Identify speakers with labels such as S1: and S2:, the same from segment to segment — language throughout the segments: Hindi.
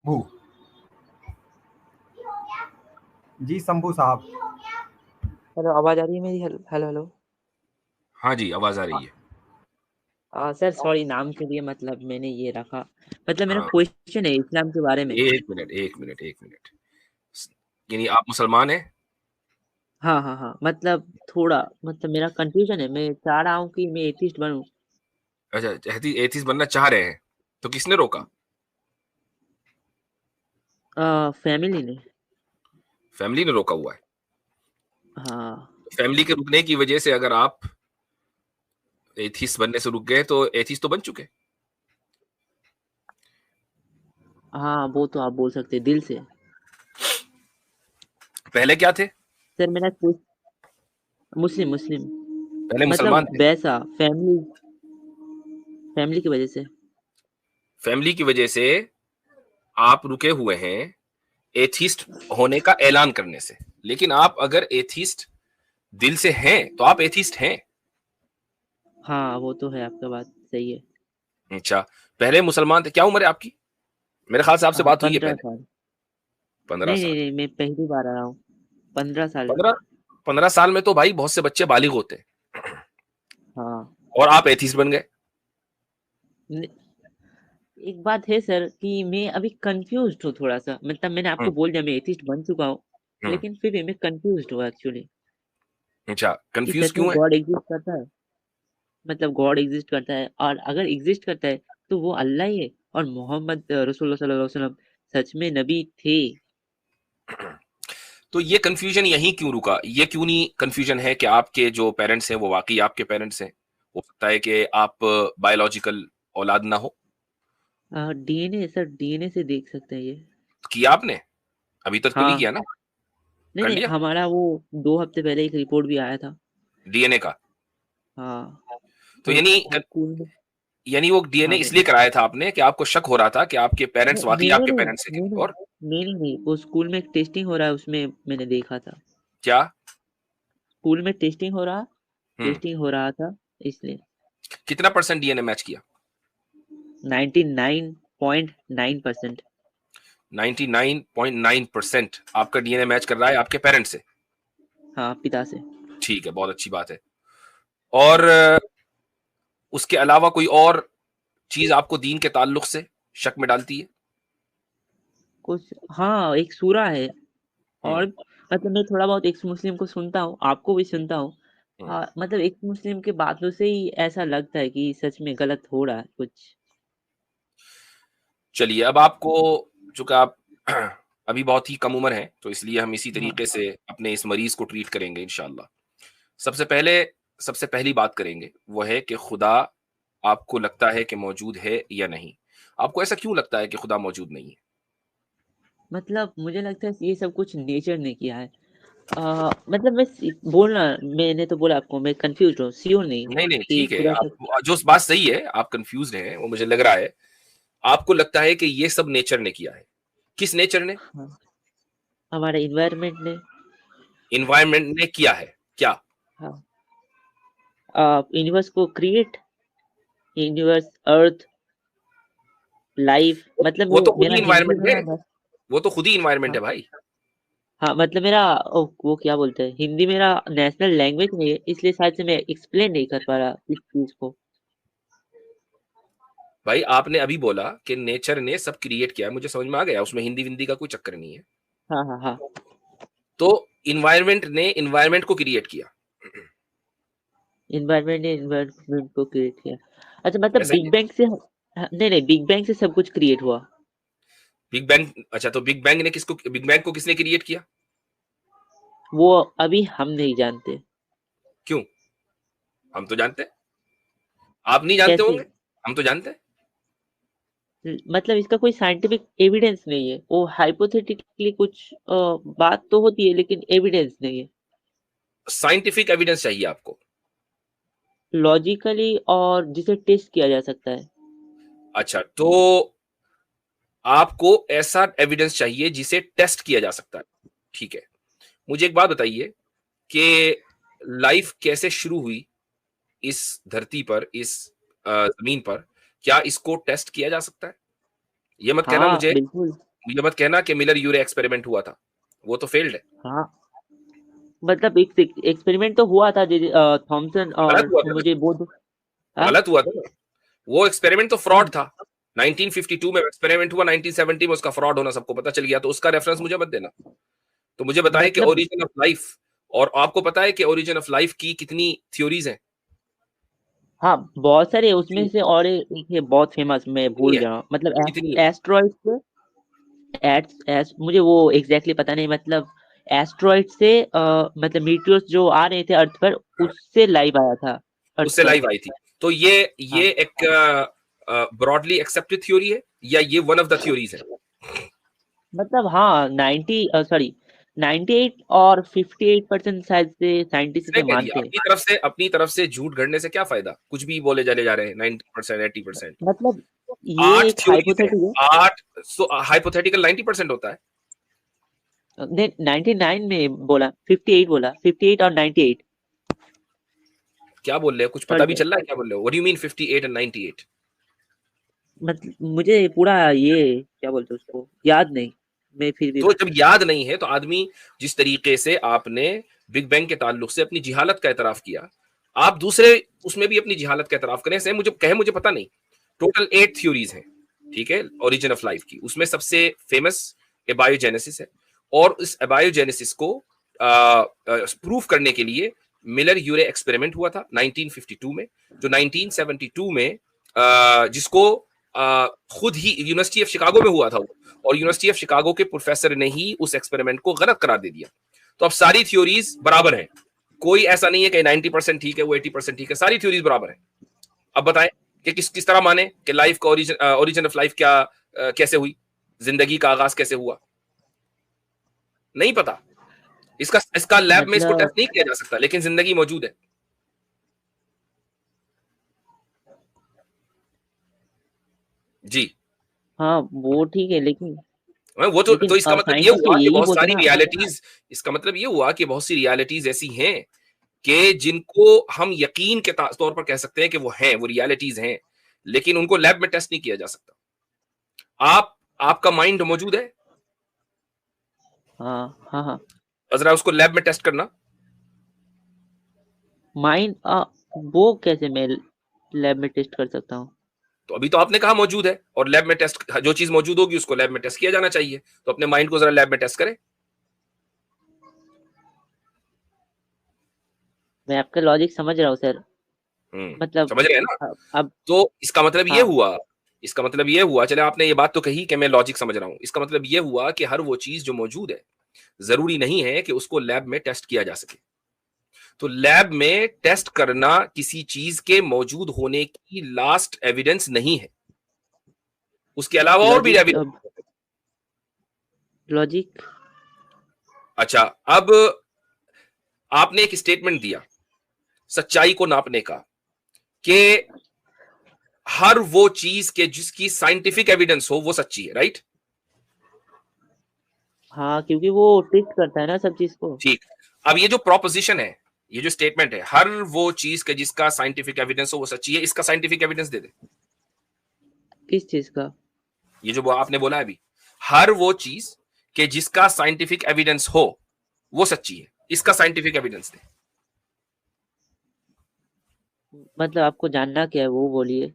S1: शंभू जी, शंभू साहब।
S2: हेलो, आवाज आ रही है मेरी? Hello hello hello.
S3: हाँ जी, आवाज आ रही है।
S2: सर सॉरी, नाम के लिए मतलब मैंने ये रखा। मतलब मेरा
S3: हाँ,
S2: क्वेश्चन है इस्लाम के बारे में।
S3: एक मिनट, एक मिनट, एक मिनट। यानी आप मुसलमान हैं?
S2: हाँ हाँ हाँ, मतलब थोड़ा, मतलब मेरा कंफ्यूजन है। मैं चाह रहा हूँ कि मैं एथिस्ट बनूं।
S3: अच्छा, एथिस्ट बनना चाह रहे हैं, तो किसने रोका?
S2: फैमिली ने।
S3: फैमिली ने रोका हुआ है।
S2: हाँ
S3: फैमिली के रुकने की वजह से अगर आप एथिस्ट बनने से रुक गए तो एथिस्ट तो बन चुके।
S2: हाँ, वो तो आप बोल सकते हैं दिल से।
S3: पहले क्या थे?
S2: सर मेरा मुस्लिम मुस्लिम।
S3: पहले मुसलमान
S2: मतलब
S3: थे।
S2: वैसा फैमिली, फैमिली की वजह से।
S3: फैमिली की वजह से आप रुके हुए हैं एथिस्ट होने का ऐलान करने से। लेकिन आप अगर एथिस्ट दिल से हैं तो आप एथिस्ट हैं।
S2: हाँ वो तो है, आपका बात सही है।
S3: अच्छा, पहले मुसलमान थे। क्या उम्र है आपकी? मेरे ख्याल से आपसे बात हुई है
S2: 15
S3: पहले।
S2: साल।
S3: 15
S2: नहीं नहीं
S3: साल।
S2: नहीं, मैं पहली बार आ रहा हूँ। 15 साल।
S3: 15 साल में तो भाई बहुत से बच्चे बालिग होते हैं।
S2: हाँ।
S3: और आप एथिस्ट बन गए।
S2: न- एक बात है सर कि मैं अभी कंफ्यूज्ड हूँ थोड़ा सा। मतलब मैंने आपको
S3: हम्म,
S2: बोल दिया मैं एथिस्ट बन चुका हूँ,
S3: हम्म।
S2: लेकिन फिर भी मैं कंफ्यूज्ड हूँ एक्चुअली।
S3: अच्छा,
S2: कि
S3: कंफ्यूज
S2: सच में
S3: क्यों है?
S2: गॉड एग्जिस्ट करता है? मतलब गॉड एग्जिस्ट करता है, और अगर एग्जिस्ट करता है तो वो अल्लाह ही है, और मोहम्मद रसूलुल्लाह सल्लल्लाहु अलैहि वसल्लम सच में नबी थे।
S3: तो ये कंफ्यूजन यहीं क्यों रुका? ये क्यों नहीं कंफ्यूजन है कि आपके जो पेरेंट्स हैं वो वाकई आपके पेरेंट्स हैं? हो सकता है कि आप बायोलॉजिकल औलाद ना हो।
S2: डीएनए सर, डीएनए से देख सकते हैं ये।
S3: किया आपने? अभी तक तो नहीं
S2: हाँ।
S3: किया ना?
S2: नहीं
S3: कर
S2: नहीं,
S3: लिया
S2: हमारा वो 2 हफ्ते पहले एक रिपोर्ट भी आया था।
S3: डीएनए का?
S2: हाँ।
S3: तो
S2: वो
S3: यानी
S2: स्कूल में।
S3: यानी वो डीएनए
S2: हाँ
S3: इसलिए कराया था आपने कि आपको शक हो रहा था कि आपके पेरेंट्स
S2: नहीं
S3: वाकई
S2: नहीं
S3: आपके
S2: नहीं
S3: पेरेंट्स हैं कि
S2: नहीं
S3: नहीं। और
S2: नहीं नहीं नहीं, वो स्कूल में एक टेस्टिंग हो रहा है, उसमें मैंने देखा था।
S3: क्या?
S2: स्कूल में
S3: हम्म।
S2: टेस्टिंग हो रहा था, इसलिए।
S3: कितना परसेंट डीएनए मैच किया?
S2: 99.9%।
S3: 99.9% आपका डीएनए मैच कर रहा है आपके पेरेंट्स से।
S2: हाँ, पिता से।
S3: ठीक है, बहुत अच्छी बात है। और उसके अलावा कोई और चीज आपको दीन के ताल्लुक से शक में डालती है?
S2: कुछ, हाँ, एक सूरा है।
S3: हम्म,
S2: और मतलब मैं थोड़ा बहुत एक्स मुस्लिम को सुनता हूँ, आपको भी सुनता हूँ।
S3: हम्म।
S2: मतलब एक्स मुस्लिम के बातों से ही ऐसा लगता है कि सच में गलत हो रहा है कुछ।
S3: चलिए, अब आपको, चूंकि आप अभी बहुत ही कम उम्र है, तो इसलिए हम इसी
S2: हाँ
S3: तरीके से अपने इस मरीज को ट्रीट करेंगे इंशाल्लाह। सबसे पहले, सबसे पहली बात करेंगे वो है कि खुदा आपको लगता है कि मौजूद है या नहीं? आपको ऐसा क्यों लगता है कि खुदा मौजूद नहीं है?
S2: मतलब मुझे लगता है ये सब कुछ नेचर ने किया है। मतलब बोलना, मैंने तो बोला आपको मैं कंफ्यूज हूँ, श्योर नहीं हूँ
S3: नहीं नहीं,
S2: कि
S3: ठीक है,
S2: खुदा सब।
S3: आप जो बात सही है, आप कंफ्यूज हैं, वो मुझे लग रहा है। आपको लगता है कि ये सब नेचर ने किया है। किस नेचर ने?
S2: हाँ, हमारे इन्वायरमेंट ने।
S3: इन्वायरमेंट ने किया है क्या?
S2: हाँ, यूनिवर्स को क्रिएट, यूनिवर्स, अर्थ, लाइफ, मतलब
S3: वो
S2: वो
S3: तो खुद
S2: मेरा
S3: ही
S2: हिंदी
S3: इन्वायरमेंट
S2: में
S3: है।
S2: ना
S3: वो तो खुद ही इन्वायरमेंट
S2: हाँ
S3: है भाई।
S2: हाँ, मतलब मेरा वो क्या बोलते हैं, हिंदी मेरा नेशनल लैंग्वेज नहीं है, इसलिए शायद से मैं एक्सप्लेन नहीं कर पा रहा इस चीज को।
S3: भाई आपने अभी बोला कि नेचर ने सब क्रिएट किया है, मुझे समझ में आ गया, उसमें हिंदी विंदी का कोई चक्कर नहीं है।
S2: हाँ हाँ हाँ।
S3: तो इन्वायरमेंट ने इन्वायरमेंट को क्रिएट किया।
S2: इन्वायरमेंट ने इन्वायरमेंट को क्रिएट किया। अच्छा, मतलब
S3: ऐसा ही
S2: बिग
S3: है।
S2: बैंग से, नहीं नहीं, बिग बैंग से सब कुछ क्रिएट हुआ।
S3: बिग बैंग, अच्छा, तो बिग बैंग को किसने क्रिएट किया?
S2: वो अभी हम नहीं जानते।
S3: क्यों? हम तो जानते हैं। आप नहीं जानते
S2: कैसे?
S3: होंगे, हम तो जानते हैं।
S2: मतलब इसका कोई साइंटिफिक एविडेंस नहीं है, वो हाइपोथेटिकली कुछ बात तो होती है, लेकिन एविडेंस नहीं है।
S3: साइंटिफिक एविडेंस चाहिए आपको?
S2: लॉजिकली, और जिसे टेस्ट किया जा सकता है।
S3: अच्छा, तो आपको ऐसा एविडेंस चाहिए जिसे टेस्ट किया जा सकता है। ठीक है, मुझे एक बात बताइए कि लाइफ कैसे शुरू हुई इस धरती पर, इस जमीन पर? क्या इसको टेस्ट किया जा सकता है? ये मत कहना
S2: हाँ
S3: मुझे,
S2: बिल्कुल।
S3: मुझे मत कहना कि मिलर यूरे एक्सपेरिमेंट हुआ था, वो तो फेल्ड है।
S2: हाँ, मतलब एक एक्सपेरिमेंट तो हुआ था थॉमसन
S3: गलत
S2: और
S3: हुआ था ना,
S2: मुझे बोध हाँ?
S3: गलत हुआ था ना, वो एक्सपेरिमेंट तो फ्रॉड था। 1952 में एक्सपेरिमेंट हुआ, 1970 में उसका फ्रॉड होना सबको पता चल गया, तो उसका रेफरेंस मुझे मत देना। तो मुझे बताएं कि
S2: मतलब
S3: ओरिजिन ऑफ लाइफ, और आपको पता है कि ओरिजिन ऑफ लाइफ की कितनी थ्योरीज हैं?
S2: हाँ, बहुत सारे उसमें से, और एक है बहुत फेमस, मैं
S3: कितनी
S2: भूल
S3: है?
S2: गया हूँ, मतलब
S3: कितनी है?
S2: एस्ट्रॉइड से मुझे वो एग्जैक्टली पता नहीं, मतलब एस्ट्रॉइड से मतलब मीटियोर्स जो आ रहे थे अर्थ पर,
S3: हाँ,
S2: उससे लाइव आया था अर्थ
S3: उससे
S2: पर।
S3: लाइव आई थी। तो ये
S2: हाँ,
S3: एक ब्रॉडली एक्सेप्टेड थ्योरी है, या ये वन ऑफ द थ्योरीज है?
S2: मतलब हाँ 98 और 58% शायद से साइंटिस्ट इसे
S3: Exactly,
S2: मानते हैं।
S3: अपनी तरफ से झूठ गढ़ने से क्या फायदा, कुछ भी बोले चले जा रहे हैं। 90%, 80%,
S2: मतलब ये
S3: 8
S2: एक
S3: थ्योरीज है,
S2: हाइपोथेटिक
S3: 8। सो हाइपोथेटिकल 90% होता है।
S2: है। 99 में बोला, 58 बोला, 58 और 98।
S3: क्या बोल रहे हो, कुछ पता
S2: सॉरी
S3: भी
S2: सर,
S3: चल रहा है क्या बोल रहे हो? What do you mean 58 and 98?
S2: मतलब मुझे पूरा ये क्या बोलते हैं उसको याद नहीं, मैं फिर भी
S3: तो जब याद नहीं है तो आदमी, जिस तरीके से आपने बिग बैंग के ताल्लुक से अपनी जिहालत का एतराफ किया, आप दूसरे उसमें भी अपनी जिहालत का एतराफ करें। मुझे पता नहीं। टोटल 8 थ्योरीज हैं, ठीक है, ओरिजिन ऑफ लाइफ की। उसमें सबसे फेमस एबायोजेनेसिस है, और इस एबायोजेनेसिस को प्रूफ करने के लिए मिलर यूरे एक्सपेरिमेंट हुआ था 1952 में, जो 1972 में जिसको खुद ही यूनिवर्सिटी ऑफ शिकागो में हुआ था वो, और यूनिवर्सिटी ऑफ शिकागो के प्रोफेसर ने ही उस एक्सपेरिमेंट को गलत करार दे दिया। तो अब सारी थ्योरीज बराबर हैं, कोई ऐसा नहीं है कि 90% ठीक है, वो 80% ठीक है, सारी थ्योरीज बराबर है। अब बताएं कि किस किस तरह माने कि लाइफ का ओरिजिन ऑफ लाइफ क्या, कैसे हुई, जिंदगी का आगाज कैसे हुआ? नहीं पता। इसका इसका लैब में इसको
S2: मतलब
S3: टेस्ट नहीं किया जा सकता, लेकिन जिंदगी मौजूद है। जी।
S2: हाँ वो ठीक है, लेकिन
S3: वो तो इसका मतलब ये
S2: साइंटिस्ट तो
S3: हुआ कि
S2: यही
S3: बहुत
S2: बोलते
S3: सारी
S2: ना।
S3: रियलिटीज, इसका मतलब ये हुआ कि बहुत सी रियलिटीज ऐसी हैं कि जिनको हम यकीन के तौर पर कह सकते हैं कि वो हैं, वो रियलिटीज हैं, लेकिन उनको लैब में टेस्ट नहीं किया जा सकता। आपका माइंड मौजूद है,
S2: हाँ हाँ हाँ,
S3: जरा उसको लैब में टेस्ट करना।
S2: माइंड वो कैसे मैं लैब में टेस्ट कर सकता हूँ?
S3: तो अभी तो आपने कहा मौजूद है, और लैब में टेस्ट, जो चीज मौजूद होगी उसको लैब में टेस्ट किया जाना चाहिए। तो अपने माइंड को जरा लैब में टेस्ट करें।
S2: मैं आपका लॉजिक समझ रहा हूँ सर, मतलब
S3: समझ रहे हैं ना?
S2: अब
S3: तो इसका मतलब ये
S2: हाँ,
S3: हुआ, चले आपने ये बात तो कही कि मैं लॉजिक समझ रहा हूं, इसका मतलब ये हुआ कि हर वो चीज जो मौजूद है, जरूरी नहीं है कि उसको लैब में टेस्ट किया जा सके। तो लैब में टेस्ट करना किसी चीज के मौजूद होने की लास्ट एविडेंस नहीं है, उसके अलावा और भी
S2: लॉजिक
S3: एविडेंस।
S2: अब लॉजिक
S3: अच्छा, अब आपने एक स्टेटमेंट दिया सच्चाई को नापने का, कि हर वो चीज के जिसकी साइंटिफिक एविडेंस हो वो सच्ची है, राइट?
S2: हाँ, क्योंकि वो टेस्ट करता है ना सब चीज को।
S3: ठीक। अब ये जो प्रोपोजिशन है, ये जो स्टेटमेंट है, हर वो चीज के जिसका साइंटिफिक एविडेंस हो वो सच्ची है, इसका साइंटिफिक एविडेंस दे दे।
S2: किस चीज का?
S3: ये जो आपने बोला है अभी, हर वो चीज के जिसका साइंटिफिक एविडेंस हो वो सच्ची है, इसका साइंटिफिक एविडेंस दे।
S2: मतलब आपको जानना क्या है वो बोलिए।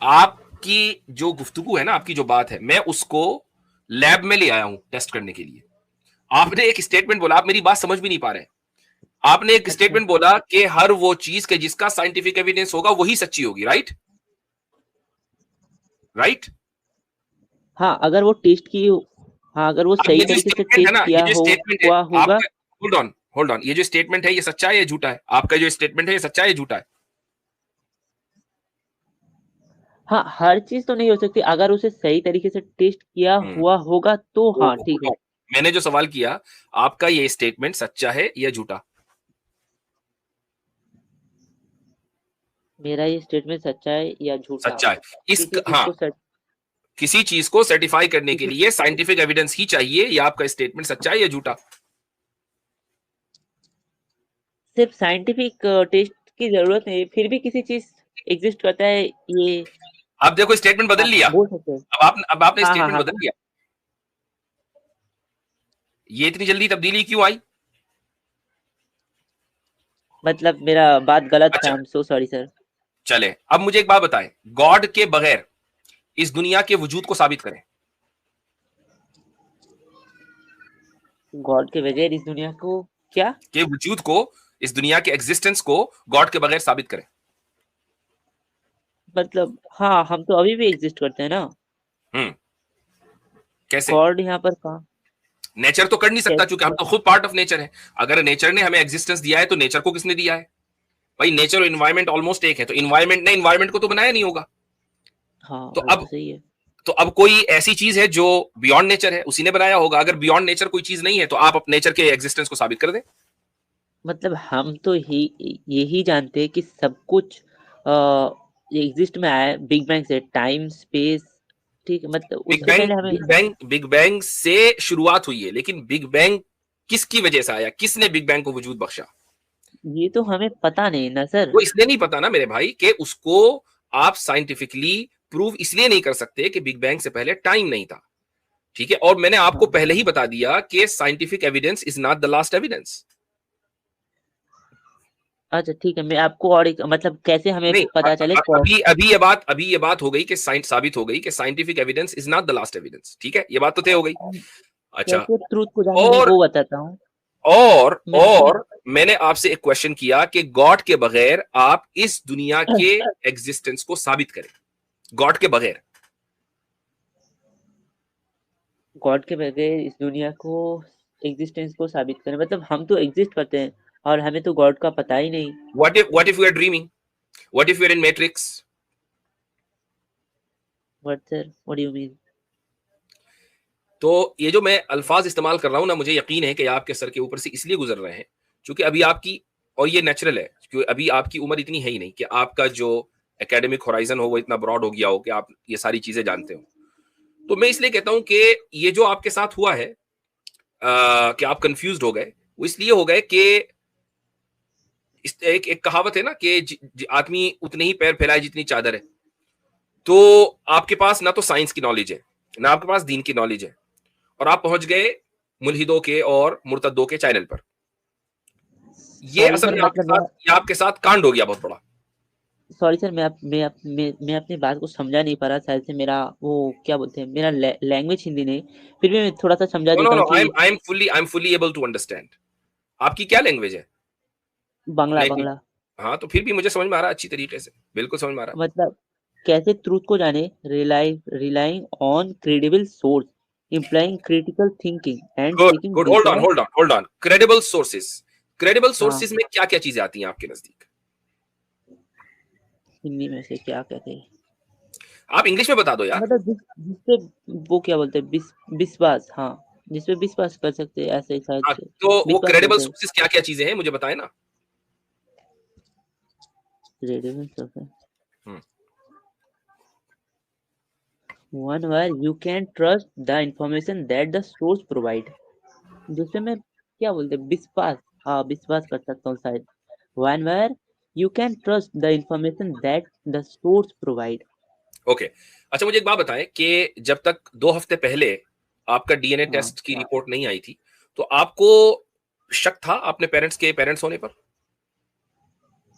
S3: आपकी जो गुफ्तगू है ना, आपकी जो बात है, मैं उसको लैब में ले आया हूं टेस्ट करने के लिए। आपने एक स्टेटमेंट बोला, आप मेरी बात समझ भी नहीं पा रहे। आपने एक
S2: अच्छा,
S3: स्टेटमेंट बोला कि हर वो चीज के जिसका साइंटिफिक एविडेंस होगा वही सच्ची होगी, राइट? राइट।
S2: हाँ अगर वो टेस्ट की, हाँ अगर वो
S3: अब
S2: सही
S3: ये जो
S2: तरीके से
S3: स्टेटमेंट है
S2: टेस्ट
S3: ना, ये
S2: किया
S3: जो
S2: हो
S3: स्टेटमेंट है
S2: हुआ होगा।
S3: आपका, होल्ड ऑन, होल्ड ऑन, ये जो स्टेटमेंट है ये सच्चा है या झूठा है? आपका जो स्टेटमेंट है ये सच्चा है या झूठा है?
S2: हाँ, हर चीज तो नहीं हो सकती, अगर उसे सही तरीके से टेस्ट किया
S3: हम्म,
S2: हुआ होगा तो
S3: तो
S2: हाँ ठीक
S3: hold
S2: है।
S3: on, मैंने जो सवाल किया, आपका ये स्टेटमेंट सच्चा है या झूठा?
S2: मेरा ये स्टेटमेंट सच्चा है या झूठा?
S3: सच्चा है। इस
S2: किसी चीज
S3: हाँ,
S2: को सच
S3: किसी चीज को सर्टिफाई करने के
S2: किसी
S3: लिए साइंटिफिक एविडेंस ही चाहिए, या आपका स्टेटमेंट सच्चा है या झूठा?
S2: सिर्फ साइंटिफिक टेस्ट की जरूरत नहीं, फिर भी किसी चीज एग्जिस्ट करता है ये
S3: अब देखो स्टेटमेंट बदल
S2: आप
S3: लिया,
S2: बोल सकते हैं।
S3: अब आपने
S2: हाँ, हाँ,
S3: स्टेटमेंट
S2: हाँ।
S3: बदल लिया, ये इतनी जल्दी तब्दीली क्यों आई?
S2: मतलब मेरा बात गलत था,
S3: अच्छा
S2: I am so sorry sir.
S3: चले, अब मुझे एक बात बताएं, गॉड के बगैर इस दुनिया के वजूद को साबित करें।
S2: गॉड के बगैर इस दुनिया को क्या?
S3: के वजूद को, इस दुनिया के एग्जिस्टेंस को गॉड के बगैर साबित करें।
S2: मतलब हाँ, हम तो अभी भी एग्जिस्ट करते हैं ना।
S3: हम्म, कैसे?
S2: गॉड यहाँ पर कहाँ?
S3: नेचर तो कर नहीं सकता, क्योंकि हम
S2: कैसे?
S3: तो खुद पार्ट ऑफ नेचर है। अगर नेचर ने हमें एग्जिस्टेंस दिया है तो नेचर को किसने दिया है? भाई नेचर और इन्वायरमेंट ऑलमोस्ट एक है, तो इन्वायरमेंट ने इन्वायरमेंट को तो बनाया नहीं होगा।
S2: हाँ,
S3: तो
S2: वो तो
S3: अब
S2: सही है।
S3: तो अब कोई ऐसी चीज है जो बियॉन्ड नेचर है, उसी ने बनाया होगा। अगर बियॉन्ड नेचर कोई चीज नहीं है तो आप अपने नेचर के एग्जिस्टेंस को साबित कर दें।
S2: मतलब हम तो यही जानते हैं कि सब कुछ एग्जिस्ट में आया है बिग बैंग से, टाइम स्पेस। ठीक है, मतलब
S3: बिग
S2: उससे
S3: बैंग
S2: पहले हमें
S3: बिग बैंग से शुरुआत हुई है, लेकिन बिग बैंग किसकी वजह से आया, किसने बिग बैंग को वजूद बख्शा?
S2: ये तो हमें पता नहीं ना सर।
S3: वो इसलिए नहीं पता ना मेरे भाई कि उसको आप साइंटिफिकली प्रूव इसलिए नहीं कर सकते कि बिग बैंग से पहले टाइम नहीं था। ठीक है, और मैंने आपको
S2: हाँ,
S3: पहले ही बता दिया कि scientific evidence is not the last evidence.
S2: अच्छा ठीक है, मैं आपको और एक मतलब कैसे हमें
S3: नहीं,
S2: पता चले
S3: अभी ये बात हो गई कि साइंस साबित हो गई कि scientific evidence is not the last evidence. ठीक है, ये बात तो तय हो गई। अच्छा,
S2: कैसे ट्रूथ को जाने, मैं
S3: और
S2: वो बताता हूँ।
S3: और
S2: मैं अपनी
S3: और मैंने आपसे एक क्वेश्चन किया कि गॉड के बगैर आप इस दुनिया के एग्जिस्टेंस को साबित करें, गॉड के बगैर।
S2: गॉड के बगैर इस दुनिया को एग्जिस्टेंस को साबित करें, मतलब हम तो एग्जिस्ट करते हैं और हमें तो गॉड का पता ही नहीं।
S3: What if we are dreaming, what if we are in matrix?
S2: What sir, what do you mean?
S3: तो ये जो मैं अल्फाज इस्तेमाल कर रहा हूं ना, मुझे यकीन है कि आपके सर के ऊपर से इसलिए गुजर रहे हैं क्योंकि अभी आपकी, और ये नेचुरल है क्योंकि अभी आपकी उम्र इतनी है ही नहीं कि आपका जो एकेडमिक होराइजन हो वो इतना ब्रॉड हो गया हो कि आप ये सारी चीजें जानते हो। तो मैं इसलिए कहता हूं कि ये जो आपके साथ हुआ है, कि आप कंफ्यूज हो गए, वो इसलिए हो गए कि एक कहावत है ना कि आदमी उतने ही पैर फैलाए जितनी चादर है। तो आपके पास ना तो साइंस की नॉलेज है, ना आपके पास दीन की नॉलेज है, और आप पहुंच गए मुल्हिदों के और मुर्तदों के चैनल पर। ये
S2: सॉरी
S3: असल
S2: सर,
S3: में
S2: मतलब मैं
S3: आपके साथ कांड हो गया बहुत बड़ा।
S2: सॉरी सर, मैं अपनी बात को समझा नहीं पा रहा, शायद से मेरा वो क्या बोलते हैं, मेरा लैंग्वेज हिंदी नहीं। फिर भी मैं थोड़ा सा समझा
S3: नो नो
S2: देता
S3: नो,
S2: हूँ कि
S3: I am fully able to understand. आपकी क्या लैंग्वेज है?
S2: बांग्ला
S3: नहीं नहीं,
S2: बांग्ला।
S3: हाँ तो फिर भी मुझे समझ में आ रहा है अच्छी तरीके से, बिल्कुल समझ में आ रहा
S2: मतलब कैसे ट्रूथ को जाने, relying on credible source, implying critical thinking and
S3: है। Good
S2: seeking
S3: good,
S2: data.
S3: Hold on, credible sources. Credible
S2: हाँ,
S3: सोर्सेज में क्या क्या चीजें आती हैं आपके नजदीक?
S2: हिंदी में से क्या कहते हैं,
S3: आप इंग्लिश में बता दो यार।
S2: मतलब जिसपे वो क्या बोलते हैं, विश्वास, हाँ, जिसपे विश्वास कर सकते हैं, ऐसे शायद
S3: हाँ,
S2: से
S3: तो वो
S2: विश्वास
S3: क्रेडिबल
S2: करते हैं।
S3: सोर्सेज क्या क्या चीजें हैं मुझे बताए ना।
S2: Credible source,
S3: hmm,
S2: one where you can trust the information that the source provide, जिसपे मैं क्या बोलते हैं, विश्वास, हाँ विश्वास कर सकता हूँ शायद। one where you can trust the information that the source provide।
S3: Okay. अच्छा मुझे एक बात बताएं कि जब तक 2 हफ्ते पहले आपका डीएनए
S2: हाँ,
S3: टेस्ट की रिपोर्ट नहीं आई थी, तो आपको शक था अपने पेरेंट्स के पेरेंट्स होने पर?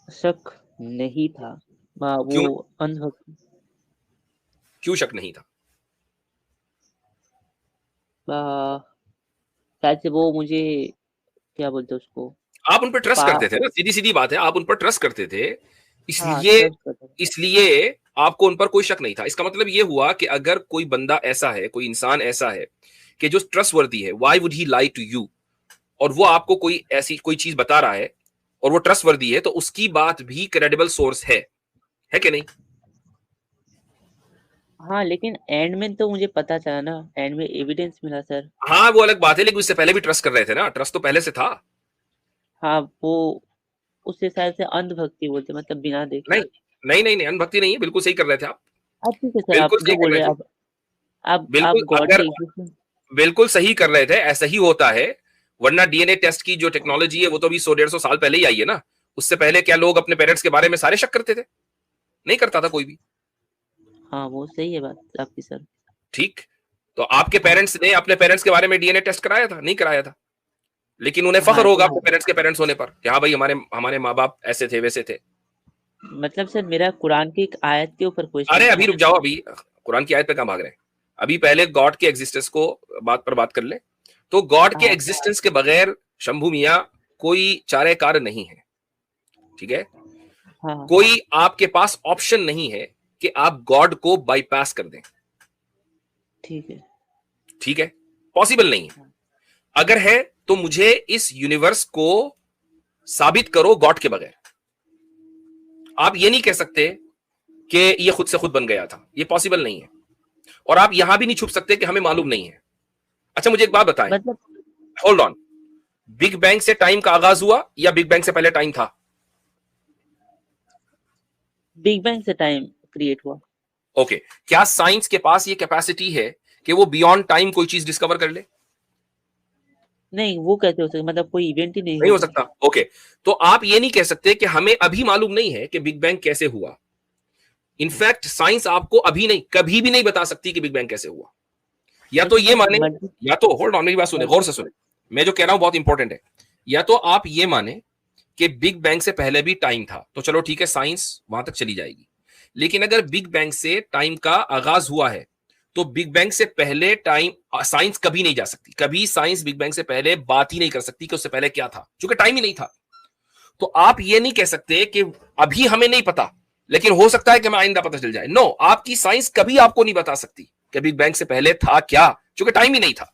S2: शक नहीं था। वो
S3: क्यों?
S2: अंधभक्त,
S3: क्यों शक नहीं था?
S2: शायद से वो मुझे क्या बोलते हैं उसको,
S3: आप उन पर ट्रस्ट
S2: पा
S3: करते थे ना, सीधी सीधी बात है, आप उन पर ट्रस्ट करते थे,
S2: हाँ,
S3: इसलिए
S2: ट्रस्ट करता था।
S3: इसलिए आपको उन पर कोई शक नहीं था। इसका मतलब ये हुआ कि अगर कोई बंदा ऐसा है, कोई इंसान ऐसा है कि जो ट्रस्टवर्दी है, why would he lie to you? और वो आपको कोई ऐसी कोई चीज बता रहा है और वो ट्रस्टवर्दी है, तो उसकी बात भी क्रेडिबल सोर्स है कि नहीं?
S2: हाँ, लेकिन एंड में तो मुझे पता चला ना, एंड में एविडेंस मिला सर।
S3: हाँ वो अलग बात है, लेकिन उससे पहले भी ट्रस्ट कर रहे थे ना, ट्रस्ट तो पहले से था।
S2: हाँ, वो उससे शायद से अंधभक्ति बोलते हैं, मतलब बिना देखे।
S3: नहीं नहीं नहीं नहीं, अनभक्ति नहीं है, बिल्कुल सही कर रहे थे आप,
S2: अब ठीक है सर, आप
S3: बिल्कुल सही
S2: जो
S3: कर
S2: बोल
S3: रहे
S2: रहे हैं,
S3: थे।
S2: अब
S3: बिल्कुल,
S2: गॉड
S3: अगर
S2: के एग्जिस्टेंस।
S3: बिल्कुल सही कर रहे थे, ऐसा ही होता है। वरना डीएनए टेस्ट की जो टेक्नोलॉजी है वो तो अभी 100-150 साल पहले ही आई है ना। उससे पहले क्या लोग अपने पेरेंट्स के बारे में सारे शक करते थे? नहीं करता था कोई भी।
S2: हाँ वो सही है बात आपकी सर।
S3: ठीक, तो आपके पेरेंट्स ने अपने पेरेंट्स के बारे में डीएनए टेस्ट कराया था? नहीं कराया था, लेकिन उन्हें फख्र
S2: हाँ
S3: होगा
S2: तो
S3: अपने पेरेंट्स के पेरेंट्स होने पर कि हाँ भाई हमारे हमारे माँ बाप ऐसे थे वैसे थे।
S2: मतलब सर मेरा कुरान की एक आयत के ऊपर
S3: अरे
S2: क्वेश्चन
S3: अभी
S2: था।
S3: रुक जाओ, अभी कुरान की आयत पे कहाँ भाग रहे हैं? अभी पहले गॉड के एग्जिस्टेंस को बात कर ले। तो गॉड के
S2: हाँ
S3: एग्जिस्टेंस के बगैर शंभू मियाँ कोई चारे कार नहीं है, ठीक है?
S2: हाँ
S3: कोई आपके पास ऑप्शन नहीं है कि आप गॉड को बाईपास कर दें,
S2: ठीक है।
S3: ठीक है? पॉसिबल नहीं है। अगर है तो मुझे इस यूनिवर्स को साबित करो गॉड के बगैर। आप ये नहीं कह सकते कि ये खुद से खुद बन गया था, ये पॉसिबल नहीं है। और आप यहां भी नहीं छुप सकते कि हमें मालूम नहीं है। अच्छा मुझे एक बात बताएं,
S2: मतलब
S3: होल्ड ऑन, बिग बैंग से टाइम का आगाज हुआ या बिग बैंग से पहले टाइम था?
S2: बिग बैंग से टाइम क्रिएट हुआ।
S3: ओके, क्या साइंस के पास ये कैपेसिटी है कि वो बियॉन्ड टाइम कोई चीज डिस्कवर कर ले?
S2: नहीं वो कैसे हो सकता, मतलब कोई इवेंट ही नहीं
S3: नहीं हो
S2: होगा।
S3: सकता। ओके, तो आप ये नहीं कह सकते कि हमें अभी मालूम नहीं है कि बिग बैंग कैसे हुआ। इनफैक्ट साइंस आपको अभी नहीं, कभी भी नहीं बता सकती कि बिग बैंग कैसे हुआ। या तो
S2: लेकिन
S3: ये माने,
S2: मल्टी
S3: या तो होल्ड ऑन, मेरी बात सुने, गौर से सुने, मैं जो कह रहा हूं बहुत इंपॉर्टेंट है। या तो आप ये माने कि बिग बैंग से पहले भी टाइम था, तो चलो ठीक है, साइंस वहां तक चली जाएगी। लेकिन अगर बिग बैंग से टाइम का आगाज हुआ है तो बिग बैंग से पहले टाइम, साइंस कभी नहीं जा सकती, कभी साइंस बिग बैंग से पहले बात ही नहीं कर सकती कि उससे पहले क्या था, क्योंकि टाइम ही नहीं था। तो आप ये नहीं कह सकते कि अभी हमें नहीं पता लेकिन हो सकता है कि हमें आइंदा पता चल जाए। नो, आपकी साइंस कभी आपको नहीं बता सकती कि बिग बैंग से पहले था क्या, क्योंकि टाइम ही नहीं था।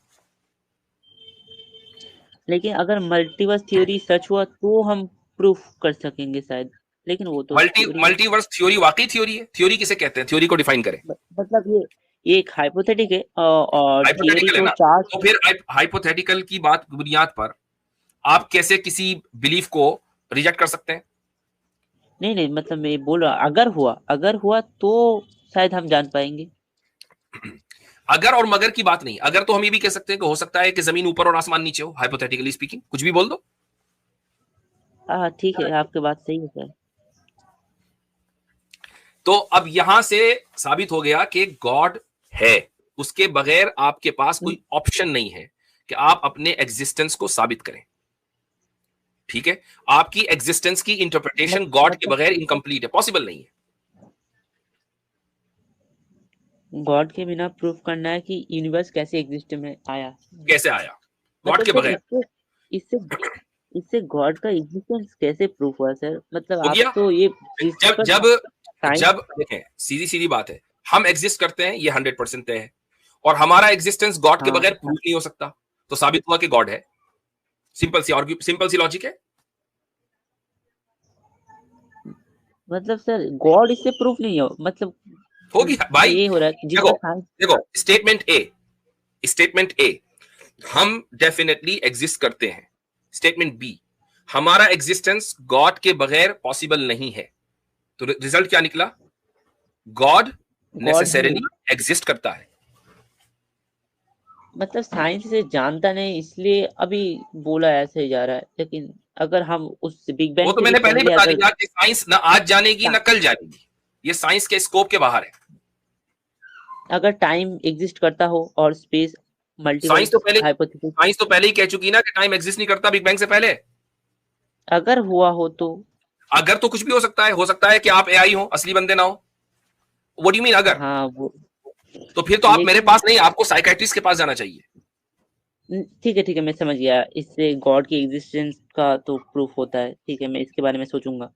S2: लेकिन अगर मल्टीवर्स थ्योरी सच हुआ तो हम प्रूफ कर सकेंगे शायद, लेकिन वो तो थ्योरी है।
S3: मल्टीवर्स थ्योरी वाकई थ्योरी है? थ्योरी किसे कहते हैं? थ्योरी को डिफाइन करें।
S2: मतलब ये एक हाइपोथेटिक है और थियरी
S3: हाइपोथेटिकल है
S2: तो
S3: ना,
S2: चार।
S3: तो फिर हाइपोथेटिकल की बात बुनियाद पर आप कैसे किसी बिलीफ को रिजेक्ट कर सकते हैं?
S2: नहीं नहीं, मतलब मैं बोल रहा अगर हुआ तो शायद हम जान पाएंगे।
S3: अगर और मगर की बात नहीं, अगर तो हम ये भी कह सकते हैं कि हो सकता है कि जमीन ऊपर और आसमान नीचे हो, हाइपोथेटिकली स्पीकिंग, कुछ भी बोल दो।
S2: हाँ ठीक है, आपकी बात सही है सर।
S3: तो अब यहां से साबित हो गया कि गॉड है, उसके बगैर आपके पास कोई ऑप्शन नहीं है कि आप अपने एग्जिस्टेंस को साबित करें, ठीक है? आपकी एग्जिस्टेंस की इंटरप्रिटेशन गॉड के
S2: मतलब
S3: बगैर इनकम्प्लीट है, पॉसिबल नहीं है।
S2: गॉड के बिना प्रूफ करना है कि यूनिवर्स कैसे एग्जिस्ट में आया।
S3: कैसे आया गॉड
S2: मतलब
S3: के
S2: सर
S3: बगैर?
S2: इससे इससे इससे गॉड का एग्जिस्टेंस कैसे प्रूफ हुआ सर? मतलब
S3: हो
S2: आप
S3: गया।
S2: तो ये
S3: जब
S2: फिजिकल
S3: जब
S2: साइंस।
S3: जब देखें, सीधी सीधी बात है, हम एग्जिस्ट करते हैं ये 100% तय है, और हमारा एग्जिस्टेंस गॉड के
S2: हाँ
S3: बगैर प्रूफ नहीं हो सकता, तो साबित हुआ कि गॉड है। सिंपल सी लॉजिक है।
S2: मतलब सर गॉड इससे प्रूफ नहीं हो, मतलब
S3: हो गया भाई।
S2: ये हो रहा है
S3: देखो
S2: जितना साइंस।
S3: देखो, स्टेटमेंट ए हम डेफिनेटली एग्जिस्ट करते हैं। स्टेटमेंट बी, हमारा एग्जिस्टेंस गॉड के बगैर पॉसिबल नहीं है। तो रिजल्ट क्या निकला? गॉड
S2: गॉड है,
S3: नेसेसरीली एग्जिस्ट करता है।
S2: मतलब साइंस से जानता नहीं इसलिए अभी बोला ऐसे ही जा रहा है, लेकिन अगर हम उस बिग
S3: वो
S2: बैंग
S3: तो
S2: से भी
S3: मैंने पहले ही
S2: पहले
S3: बता
S2: अगर
S3: दिया कि साइंस ना आज जानेगी ना कल जानेगी, ये साइंस के स्कोप के बाहर है।
S2: अगर टाइम एग्जिस्ट करता हो और स्पेस
S3: साइंस
S2: मल्टीवर्स
S3: तो पहले
S2: हाइपोथेसिस
S3: साइंस तो पहले ही कह चुकी ना कि टाइम एग्जिस्ट नहीं करता बिग बैंग से पहले।
S2: अगर हुआ हो तो।
S3: अगर तो कुछ भी हो सकता है कि आप एआई हो, असली बंदे ना हो। व्हाट डू यू मीन अगर?
S2: हाँ वो,
S3: तो फिर तो आप मेरे
S2: लेकिन
S3: पास नहीं, आपको साइकेट्रिस्ट के पास जाना चाहिए।
S2: ठीक है मैं समझ गया, इससे गॉड की एग्जिस्टेंस का तो प्रूफ होता है। ठीक है, मैं इसके बारे में सोचूंगा।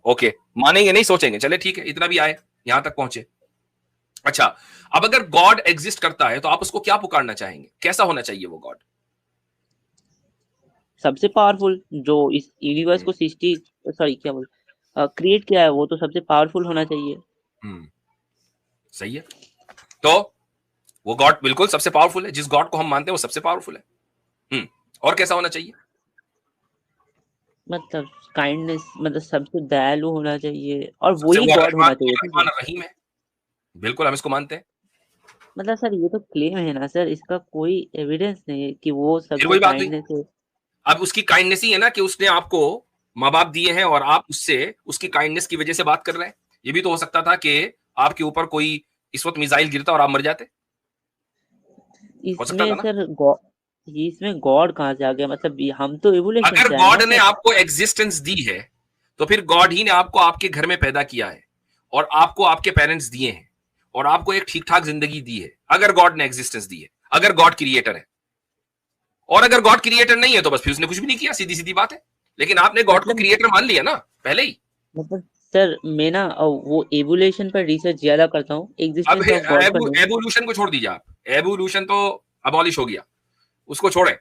S3: ओके, मानेंगे नहीं सोचेंगे, चले ठीक है, इतना भी आए, यहां तक पहुंचे। अच्छा, अब अगर गॉड एग्जिस्ट करता है तो आप उसको क्या पुकारना चाहेंगे? कैसा होना चाहिए वो गॉड?
S2: सबसे पावरफुल जो इस यूनिवर्स को सृष्टि, सॉरी क्या बोल, क्रिएट किया है, वो तो सबसे पावरफुल होना चाहिए।
S3: सही है। तो वो गॉड बिल्कुल सबसे पावरफुल है, जिस गॉड को हम मानते हैं वो सबसे पावरफुल है। और कैसा होना चाहिए?
S2: मतलब काइंडनेस, मतलब सबसे दयालु होना चाहिए और
S3: सबसे
S2: वही
S3: वो
S2: गॉड
S3: रहमान
S2: होना चाहिए। ठीक
S3: रहमान
S2: है,
S3: रहीम है, बिल्कुल हम इसको मानते हैं।
S2: मतलब सर ये तो क्लेम है ना सर, इसका कोई एविडेंस नहीं है कि वो
S3: फिर
S2: सबसे
S3: वही बात हुई,
S2: काइंडनेस है।
S3: अब उसकी काइंडनेस ही है ना कि उसने आपको माँ बाप दिए हैं और आप उससे उसकी काइंडनेस की वजह से बात कर रहे हैं। ये भी तो हो सकता था कि आपके ऊपर कोई इस वक्त मिसाइल गिरता और आप मर जाते? हो सकता था
S2: इसमें
S3: ना?
S2: सर इसमें गॉड कहाँ से आ गया? मतलब हम तो एवोल्यूशन
S3: अगर
S2: से आए ना
S3: गॉड ने
S2: सर।
S3: आपको एग्जिस्टेंस दी है तो फिर गॉड ही ने आपको आपके घर में पैदा किया है और आपको आपके पेरेंट्स दिए हैं और आपको एक ठीक ठाक जिंदगी दी है, अगर गॉड ने एग्जिस्टेंस दी है, अगर गॉड क्रिएटर है। और अगर गॉड क्रिएटर नहीं है तो बस फिर उसने कुछ भी नहीं किया, सीधी सीधी बात है। लेकिन आपने गॉड को
S2: मतलब
S3: क्रिएटर मान लिया ना पहले ही।
S2: मतलब सर मैं ना वो एवोल्यूशन पर रिसर्च ज्यादा करता हूँ,
S3: अब
S2: एग्जिस्टेंस ऑफ गॉड पर नहीं।
S3: एवोल्यूशन को छोड़ दीजिए आप, एवोल्यूशन तो अबॉलिश हो गया, उसको छोड़े।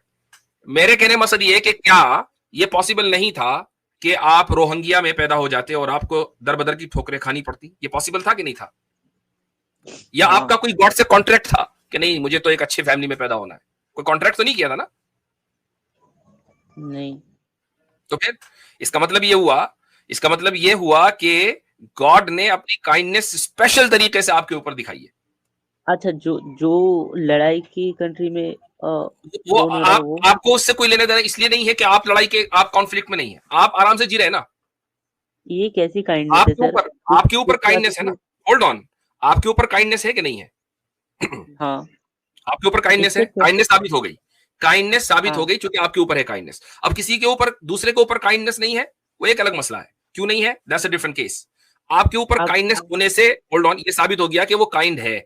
S3: मेरे कहने मकसद ये है कि क्या ये पॉसिबल नहीं था कि आप रोहिंग्या में पैदा हो जाते और आपको दर बदर की ठोकरें खानी पड़ती? ये पॉसिबल था कि नहीं था? या
S2: हाँ
S3: आपका कोई गॉड से कॉन्ट्रैक्ट था कि नहीं मुझे तो एक अच्छी फैमिली में पैदा होना है? कोई कॉन्ट्रैक्ट तो नहीं किया था ना?
S2: नहीं।
S3: तो फिर इसका मतलब ये हुआ कि गॉड ने अपनी काइंडनेस स्पेशल तरीके से आपके ऊपर दिखाई है।
S2: अच्छा, जो जो लड़ाई की कंट्री में
S3: वो
S2: कौन हो रहा है वो?
S3: आपको उससे कोई लेना देना इसलिए नहीं है कि आप लड़ाई के, आप कॉन्फ्लिक्ट में नहीं है, आप आराम से जी रहे हैं ना।
S2: ये कैसी काइंडनेस है सर?
S3: आपके ऊपर
S2: कुछ
S3: काइंडनेस है ना। होल्ड ऑन, आपके ऊपर काइंडनेस है कि नहीं है?
S2: हाँ,
S3: आपके ऊपर काइंडनेस है,
S2: इससे
S3: काइंडनेस साबित हो गई, काइंडनेस साबित हो
S2: हाँ
S3: गई क्योंकि आपके ऊपर है काइंडनेस। अब किसी के ऊपर, दूसरे के ऊपर काइंडनेस नहीं है, वो एक अलग मसला है। क्यों नहीं है, दैट्स अ डिफरेंट केस। आपके ऊपर
S2: आप
S3: काइंडनेस होने से, होल्ड ऑन, ये साबित हो गया कि वो काइंड है,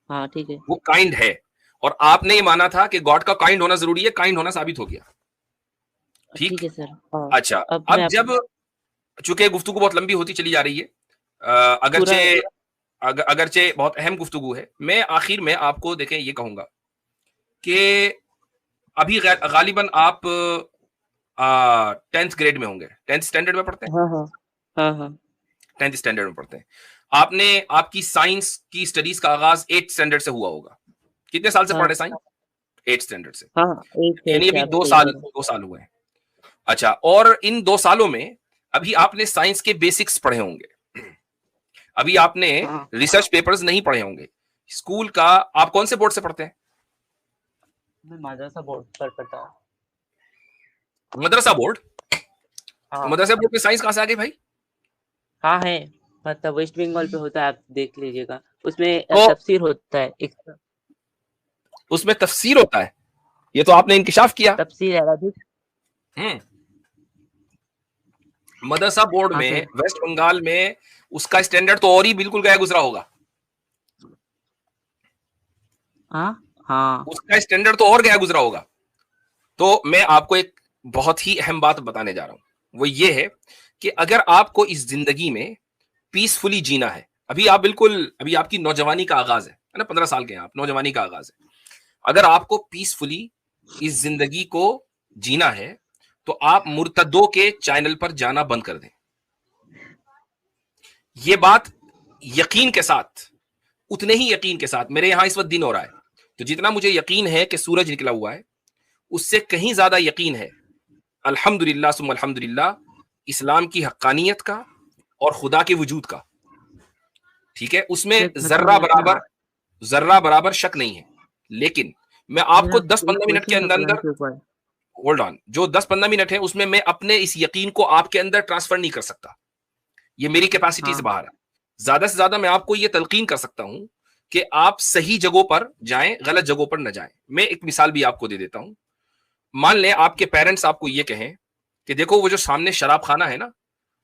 S2: हाँ ठीक है।
S3: वो काइंड है। और आपने ये माना था कि गॉड का काइंड होना जरूरी है, काइंड होना साबित हो गया। ठीक।
S2: ठीक है सर।
S3: अच्छा,
S2: अब मैं
S3: अब जब, चूंकि गुफ्तगू बहुत लंबी होती चली जा रही है,
S2: पूरा
S3: अगरचे बहुत अहम गुफ्तगू है, मैं आखिर में आपको देखें ये कहूंगा कि अभी गालिबन आप 10th ग्रेड में होंगे, 10th स्टैंडर्ड में पढ़ते हैं,
S2: हाँ हाँ हाँ हाँ
S3: 10th स्टैंडर्ड में पढ़ते हैं। आपने, आपकी साइंस की स्टडीज का आगाज 8th स्टैंडर्ड से हुआ होगा। कितने साल से पढ़
S2: हाँ
S3: रहे साइंस? 8th स्टैंडर्ड से,
S2: हाँ, एक से
S3: यानी
S2: एक से
S3: अभी
S2: आप
S3: दो
S2: सही
S3: साल
S2: कह रहे हैं।
S3: 2 साल हुए हैं। अच्छा, और इन 2 सालों में अभी आपने साइंस के बेसिक्स पढ़े होंगे, अभी आपने
S2: हाँ,
S3: रिसर्च पेपर्स नहीं पढ़े होंगे। स्कूल का आप कौन से बोर्ड से पढ़ते हैं?
S2: मैं मदरसा बोर्ड पर पढ़ता हूँ।
S3: मदरसा बोर्ड। तो
S2: हाँ
S3: मदरसा बोर्ड में साइंस कहां से आ गई भाई?
S2: हाँ है, मतलब वेस्ट बंगाल पे होता है, आप देख लीजिएगा। उसमें
S3: तो
S2: तफसीर होता है, एक
S3: उसमें तफसीर होता है, ये तो आपने इंकिशाफ किया।
S2: तफसीर अरबिक।
S3: हम्म। मदरसा बोर्ड
S2: हाँ
S3: में
S2: सर।
S3: वेस्ट बंगाल में उसका स्टैंडर्ड तो और ही बिल्कुल गया गुजरा होगा,
S2: हाँ हाँ
S3: उसका स्टैंडर्ड तो और गया गुजरा होगा। तो मैं आपको एक बहुत ही अहम बात बताने जा रहा हूं, वो ये है कि अगर आपको इस जिंदगी में पीसफुली जीना है, अभी आप बिल्कुल, अभी आपकी नौजवानी का आगाज है ना, 15 साल के हैं आप, नौजवानी का आगाज है। अगर आपको पीसफुली इस जिंदगी को जीना है तो आप मुर्तदों के चैनल पर जाना बंद कर दें। ये बात यकीन के साथ, उतने ही यकीन के साथ, मेरे यहां इस वक्त दिन हो रहा है, तो जितना मुझे यकीन है कि सूरज निकला हुआ है, उससे कहीं ज्यादा यकीन है अल्हम्दुलिल्लाह सुम अल्हम्दुलिल्लाह इस्लाम की हक्कानियत का और खुदा के वजूद का। ठीक है, उसमें
S2: मतलब
S3: जर्रा बराबर शक नहीं है। लेकिन मैं आपको
S2: मेरा एक
S3: 10-15 मिनट के
S2: क्वेश्चन था
S3: अंदर
S2: कुरान
S3: अंदर,
S2: के ऊपर।
S3: होल्ड ऑन, जो 10-15 मिनट है उसमें मैं अपने इस यकीन को आपके अंदर ट्रांसफर नहीं कर सकता, ये मेरी कैपेसिटी से
S2: हाँ
S3: बाहर है। ज्यादा से ज्यादा मैं आपको ये तलकीन कर सकता हूं कि आप सही जगहों पर जाएं, गलत जगहों पर न जाएं। मैं एक मिसाल भी आपको दे देता हूं। मान लें आपके पेरेंट्स आपको ये कहें कि देखो वो जो सामने शराब खाना है ना,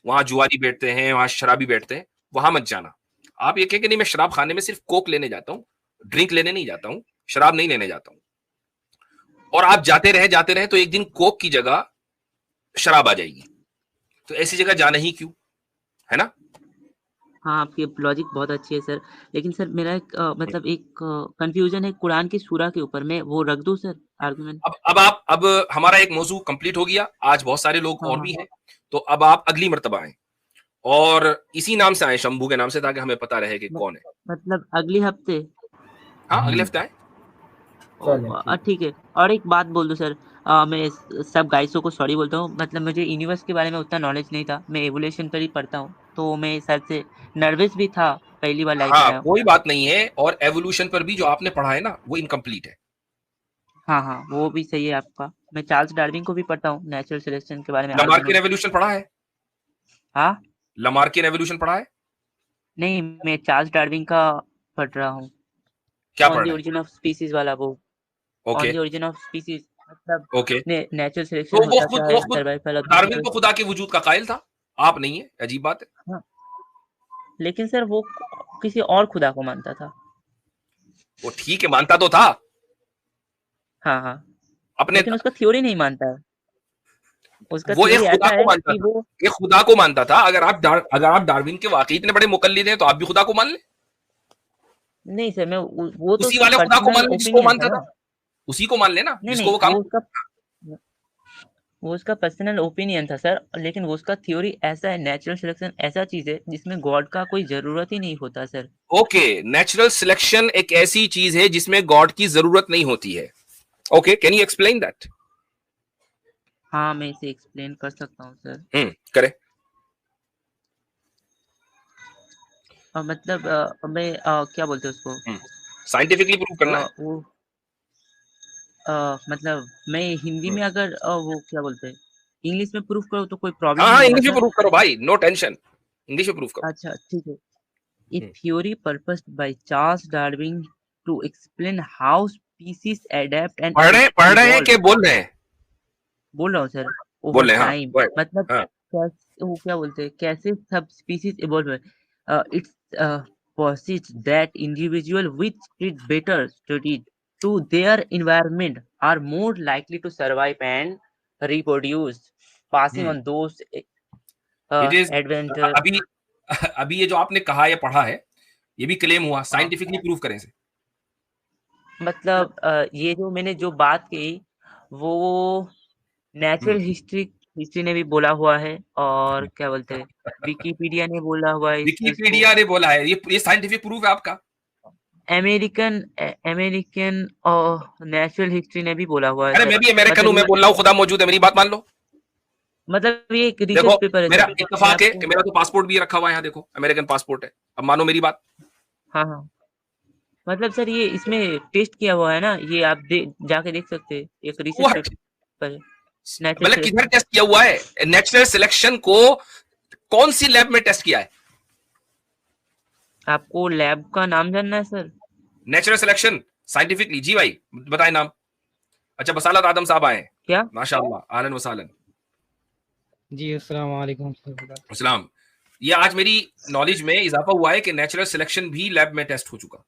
S3: वहां जुआरी बैठते हैं, वहां शराबी बैठते हैं, वहां मत जाना। आप ये कहें कि नहीं मैं शराब खाने में सिर्फ कोक लेने जाता हूं, ड्रिंक लेने नहीं जाता हूं, शराब नहीं लेने जाता हूं, और आप जाते रहे तो एक दिन कोक की जगह शराब आ जाएगी, तो ऐसी जगह जाना ही क्यों, है ना?
S2: हाँ, आपकी लॉजिक बहुत अच्छी है सर। लेकिन सर मेरा एक मतलब एक कंफ्यूजन है कुरान की सूरा के ऊपर, मैं वो रख दूं सर आर्गुमेंट?
S3: अब हमारा एक मौजू कंप्लीट हो गया, आज बहुत सारे लोग
S2: हाँ
S3: और
S2: हाँ
S3: भी हैं, तो अब आप अगली मर्तबा आए और इसी नाम से आए, शंभू के नाम से, ताकि हमें पता रहे कि
S2: म-
S3: कौन है।
S2: मतलब अगले हफ्ते?
S3: हाँ, अगले हफ्ते आए।
S1: चलें ठीक है।
S2: ठीक है। और एक बात बोल दूं सर, मैं सब गाइसों को सॉरी बोलता हूँ, मतलब मुझे यूनिवर्स के बारे में उतना नॉलेज नहीं था, मैं एवोल्यूशन पर ही पढ़ता हूँ, तो मैं शायद से नर्वस भी था, पहली बार लाइफ में
S3: हाँ,
S2: आया हूँ।
S3: कोई बात नहीं है, और एवोल्यूशन पर भी जो आपने पढ़ा है ना वो इनकम्प्लीट है।
S2: हाँ हाँ, वो भी सही है आपका। मैं चार्ल्स डार्विन को भी पढ़ता हूँ, नेचुरल सिलेक्शन के बारे में
S3: लमार्कियन
S2: आर्गुमेंट।
S3: एवोल्यूशन पढ़ा है?
S2: हाँ
S3: लमार्कियन एवोल्यूशन पढ़ा है?
S2: नहीं, मैं चार्ल्स डार्विन का पढ़ रहा हूँ।
S3: क्या
S2: ऑन
S3: पढ़
S2: द
S3: रहे हैं?
S2: ओरिजिन ऑफ स्पीसीज वाला वो। On
S3: okay
S2: the origin of species मतलब
S3: ओके।
S2: नेचुरल
S3: तो
S2: सिलेक्शन
S3: वो
S2: होता
S3: खुद
S2: क्या
S3: वो
S2: है,
S3: खुद
S2: सर्वाइवल ऑफ द
S3: डार्विन तो
S2: फिटेस्ट।
S3: खुदा के वजूद का कायल था, आप नहीं है, अजीब बात है।
S2: हाँ, लेकिन सर वो किसी और खुदा को मानता था।
S3: वो ठीक है, मानता तो था
S2: हाँ हाँ,
S3: अपने,
S2: लेकिन उसका थ्योरी नहीं मानता है। उसका
S3: वो एक
S2: थ्योरी
S3: खुदा
S2: ऐसा
S3: को
S2: है
S3: मानता
S2: कि
S3: था,
S2: वो
S3: एक खुदा को मानता था। अगर आप डार्विन के वाकई इतने बड़े मुकल्लिद हैं तो आप भी खुदा को मान ले,
S2: नहीं सर, मैं वो तो
S3: उसी
S2: उसका
S3: वाले खुदा को
S2: पर्सनल
S3: मान ले जिसको
S2: ओपिनियन था
S3: मानता
S2: ना।
S3: था, उसी को मान लेना
S2: नहीं
S3: जिसको
S2: नहीं,
S3: वो काम।
S2: वो उसका पर्सनल ओपिनियन था सर, लेकिन वो उसका थ्योरी ऐसा है, नेचुरल सिलेक्शन ऐसा चीज है जिसमें गॉड का कोई जरूरत ही नहीं होता सर।
S3: ओके, नेचुरल सिलेक्शन एक ऐसी चीज है जिसमें गॉड की जरूरत नहीं होती है। Okay, can you explain that?
S2: हाँ, मैं इसे एक्सप्लेन कर सकता हूँ सर।
S3: करे।
S2: मतलब मैं क्या बोलते हैं उसको,
S3: साइंटिफिकली प्रूव करना है।
S2: वो मतलब मैं हिंदी में अगर वो क्या बोलते हैं, इंग्लिश में प्रूफ करो तो कोई प्रॉब्लम
S3: हाँ हाँ,
S2: नहीं है ना
S3: इंग्लिश में
S2: सर?
S3: प्रूव करो भाई, नो टेंशन, इंग्लिश में प्रूव करो।
S2: अच्छा ठीक है। A
S3: hmm,
S2: theory proposed by Charles Darwin to explain how species adapt and
S3: पढ़ रहे हैं
S2: evolve।
S3: कि बोल रहे हैं?
S2: बोल रहा हूँ सर। ओवर
S3: बोल रहे हैं, हाँ
S2: टाइम,
S3: go ahead।
S2: मतलब
S3: हाँ,
S2: कैसे, वो क्या बोलते हैं, कैसे सब स्पीसीज इवॉल्व है। It's posits that individual which fit better suited to their environment are more likely to survive and reproduce, passing on those
S3: it is
S2: adventure।
S3: अभी अभी ये जो आपने कहा या पढ़ा है, ये भी क्लेम हुआ, साइंटिफिकली प्रूव करें इसे।
S2: मतलब ये जो मैंने जो बात की वो नेचुरल हिस्ट्री ने भी बोला हुआ है, और क्या बोलते हैं, विकिपीडिया ने बोला हुआ है इस चीज को।
S3: विकीपीडिया ने बोला है, ये साइंटिफिक प्रूफ है आपका?
S2: अमेरिकन और नेचुरल हिस्ट्री ने भी बोला हुआ है
S3: अरे
S2: सर।
S3: मैं भी अमेरिकन हूं,
S2: मतलब
S3: मैं बोल रहा हूँ खुदा मौजूद है, मेरी बात मान लो।
S2: ये एक
S3: देखो,
S2: रिसर्च पेपर है
S3: मेरा
S2: सर, मैं
S3: इत्तेफाक है
S2: आपको।
S3: कि मेरा तो पासपोर्ट भी रखा हुआ है यहाँ, देखो अमेरिकन पासपोर्ट है। अब मानो मेरी बात।
S2: हाँ हाँ, मतलब सर ये इसमें टेस्ट किया हुआ है ना, ये आप जाके देख सकते हैं, एक रिसर्च
S3: व्हाट?
S2: पेपर है, नेचुरल
S3: मतलब किधर
S2: सिलेक्शन।
S3: टेस्ट किया हुआ है? नेचुरल सिलेक्शन को कौन सी लैब में टेस्ट किया है?
S2: आपको लैब का नाम जानना है सर?
S3: नेचुरल सिलेक्शन साइंटिफिकली, जी भाई बताए नाम। अच्छा, बसालत आदम साहब आए,
S2: क्या?
S3: माशाअल्लाह, ahlan व सहलन।
S4: जी अस्सलाम वालेकुम सर।
S3: अस्सलाम। ये आज मेरी नॉलेज में इजाफा हुआ है कि नेचुरल सिलेक्शन भी लैब में टेस्ट हो चुका।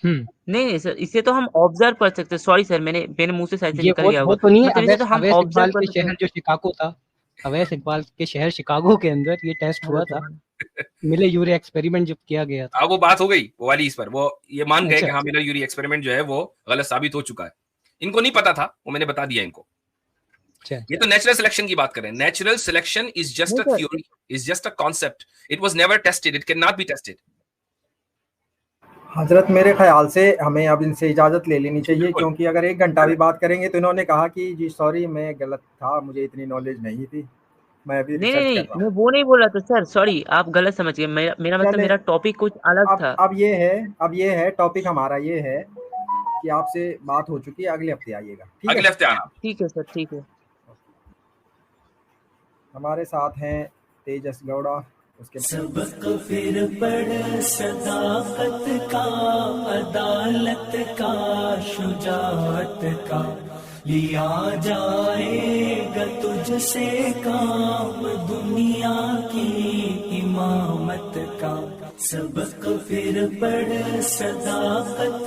S2: नहीं सर, इसे तो हम ऑब्जर्व कर सकते हैं। सॉरी सर, मैंने मुंह से शायद से
S4: ये
S2: निकल गया
S4: वो
S2: होगा।
S4: तो नहीं है,
S2: मतलब इसे तो हम
S4: अवैस
S2: ऑब्जर्व
S4: इकबाल
S2: कर
S4: के
S2: सकते हैं।
S4: शहर जो शिकागो था, अवैस इकबाल के शहर शिकागो के अंदर ये टेस्ट हुआ था, मिले यूरे एक्सपेरिमेंट जब किया गया था।
S3: अब वो बात हो गई वो वाली, इस पर वो ये मान गए
S4: अच्छा,
S3: कि हाँ, मिलर यूरी एक्सपेरिमेंट जो है वो गलत साबित हो चुका है। इनको नहीं पता था, वो मैंने बता दिया इनको।
S4: अच्छा,
S3: ये तो नेचुरल सिलेक्शन की बात करें। नेचुरल सिलेक्शन इज जस्ट
S2: नहीं
S3: a
S2: sir,
S3: theory, is just a concept, it was never tested, it can not be tested.
S5: हजरत, मेरे ख्याल से हमें अब इनसे इजाज़त ले लेनी चाहिए,
S3: बिल्कुल।
S5: क्योंकि अगर 1 घंटा भी बात करेंगे तो इन्होंने कहा कि जी सॉरी मैं गलत था, मुझे इतनी नॉलेज नहीं थी, मैं अभी
S2: नहीं नहीं
S5: रिसर्च कर
S2: नहीं,
S5: रहा
S2: मैं
S5: हूँ।
S2: वो नहीं बोल रहा था सर, सॉरी, आप गलत समझ गए। मेरा मतलब
S5: चले,
S2: मेरा टॉपिक कुछ अलग था।
S5: अब ये है टॉपिक हमारा, ये है कि आपसे बात हो चुकी है, अगले हफ्ते आइएगा, ठीक है?
S3: अगले हफ्ते आना।
S2: ठीक है सर, ठीक है।
S5: हमारे साथ हैं तेजस गौड़ा, उसके
S6: सबक फिर पढ़ सदाकत का, अदालत का, शुजाअत का, लिया जाएगा तुझसे काम, दुनिया की इमामत का। सबक फिर पढ़ सदाकत